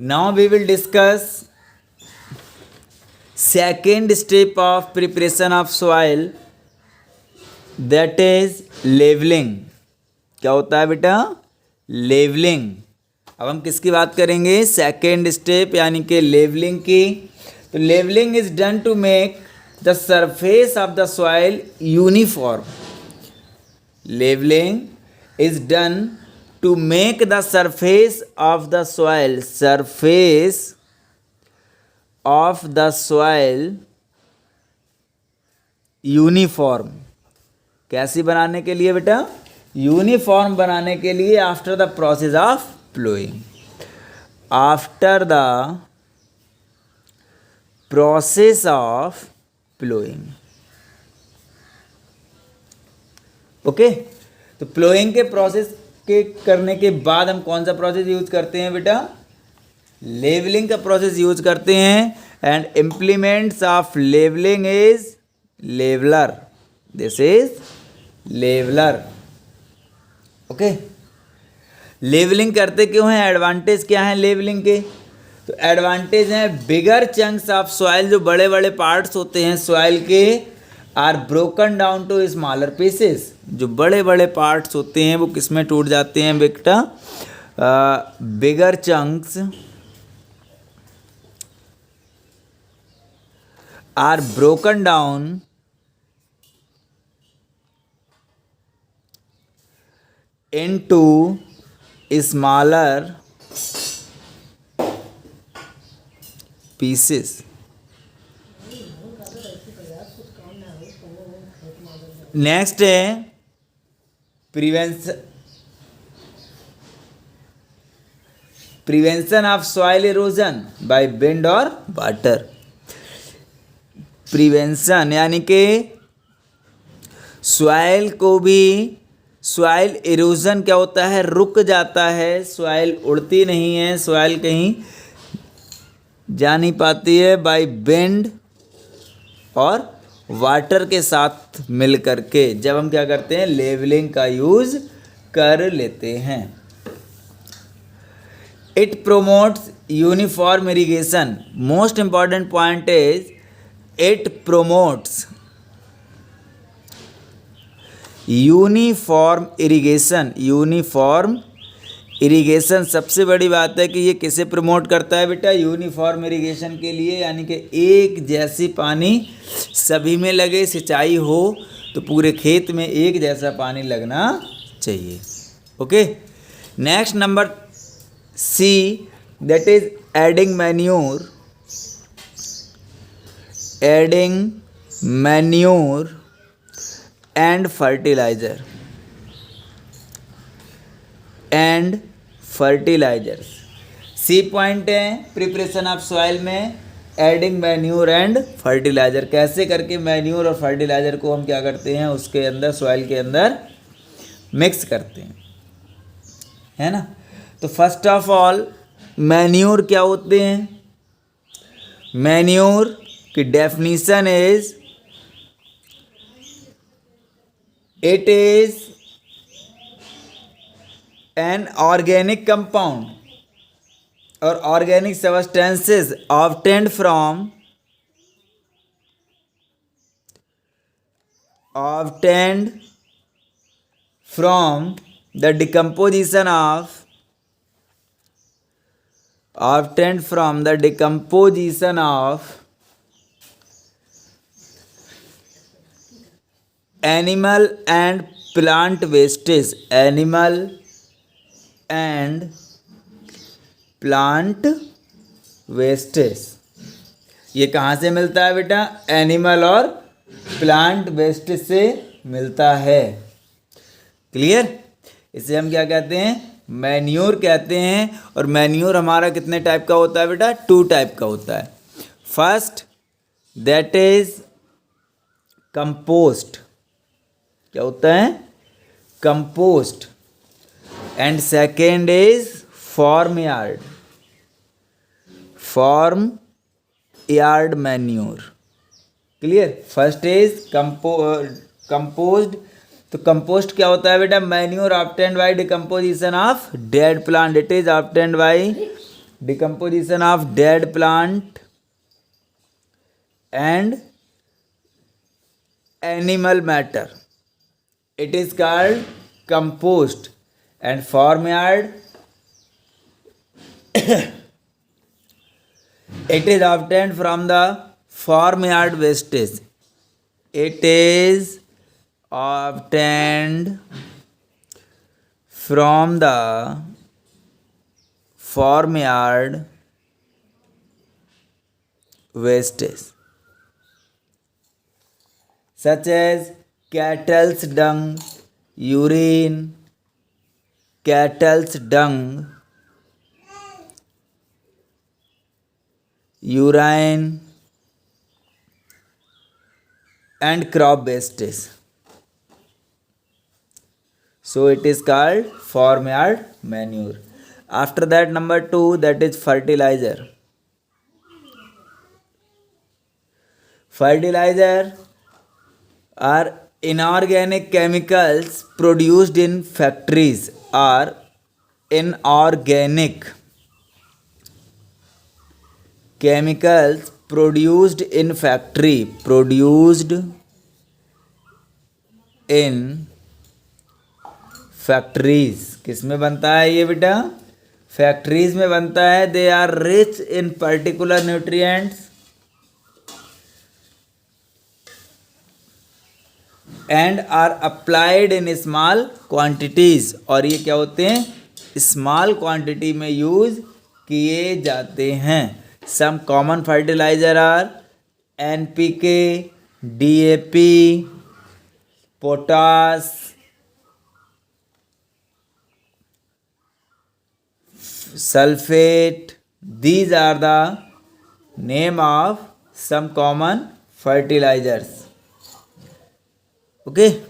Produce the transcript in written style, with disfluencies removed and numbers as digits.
Now we will discuss second step of preparation of soil, that is levelling. क्या होता है बेटा? Levelling. अब हम किसकी बात करेंगे? सेकेंड स्टेप यानी कि लेवलिंग की। तो levelling is done to make the surface of the soil uniform. Levelling is done to make the surface of the soil uniform. कैसी बनाने के लिए बेटा? यूनिफॉर्म बनाने के लिए after the process of ploughing. After the process of ploughing. Okay, तो ploughing के प्रोसेस के करने के बाद हम कौन सा प्रोसेस यूज करते हैं बेटा? लेवलिंग का प्रोसेस यूज करते हैं। And implements of levelling is leveller. This is leveller. Okay, levelling करते क्यों हैं? एडवांटेज क्या है लेवलिंग के? तो एडवांटेज हैं बिगर चंक्स ऑफ सॉइल, जो बड़े बड़े पार्ट्स होते हैं सॉइल के, are broken down to smaller pieces. जो बड़े बड़े पार्ट्स होते हैं वो किस में टूट जाते हैं बेटा? Bigger chunks are broken down into smaller pieces. Next है prevention of soil erosion by wind और वाटर। प्रिवेंशन यानी कि सॉइल को भी, सॉइल इरोजन क्या होता है? रुक जाता है, सॉइल उड़ती नहीं है, सॉइल कहीं जा नहीं पाती है बाय विंड और वाटर के साथ मिल करके, जब हम क्या करते हैं? लेवलिंग का यूज कर लेते हैं। It promotes uniform irrigation. Most important point is it promotes uniform irrigation. Uniform irrigation सबसे बड़ी बात है कि ये किसे प्रमोट करता है बेटा? यूनिफॉर्म इरिगेशन के लिए, यानी कि एक जैसी पानी सभी में लगे, सिंचाई हो तो पूरे खेत में एक जैसा पानी लगना चाहिए। Okay, next number C, that is adding manure. Adding manure and fertiliser and fertilisers. C point है प्रिपरेशन ऑफ सॉइल में, एडिंग मैन्योर एंड फर्टिलाइजर। कैसे करके मैन्योर और फर्टिलाइजर को हम क्या करते हैं? उसके अंदर, सॉइल के अंदर मिक्स करते हैं, है ना। तो फर्स्ट ऑफ ऑल मैन्योर क्या होते हैं? मैन्योर की definition is, it is an organic compound or organic substances obtained from the decomposition of animal and plant wastage। animal and plant wastage. ये कहाँ से मिलता है बेटा? एनिमल और प्लांट वेस्टेज से मिलता है। क्लियर? इसे हम क्या कहते हैं? मैन्योर कहते हैं। और मैन्योर हमारा कितने टाइप का होता है बेटा? 2 टाइप का होता है। First, that is compost. क्या होता है? Compost. And second is farm yard manure. Clear? First is composed. तो कंपोस्ट क्या होता है बेटा? Manure obtained by decomposition of dead plant. It is obtained by decomposition of dead plant and animal matter, it is called compost. And farmyard, it is obtained from the farmyard wastage. It is obtained from the farmyard wastage, such as cattle's dung, urine, cattle's dung, urine, and crop wastage. So it is called farmyard manure. After that, number 2, that is fertilizer. Fertilizer are inorganic chemicals produced in factories, or inorganic chemicals produced in factories. किस में बनता है ये बेटा? Factories में बनता है. They are rich in particular nutrients and are applied in small quantities. और ये क्या होते हैं? स्मॉल क्वांटिटी में यूज किए जाते हैं. Some common fertiliser are NPK, DAP, potash, sulfate. These are the name of some common fertilizers. Okay.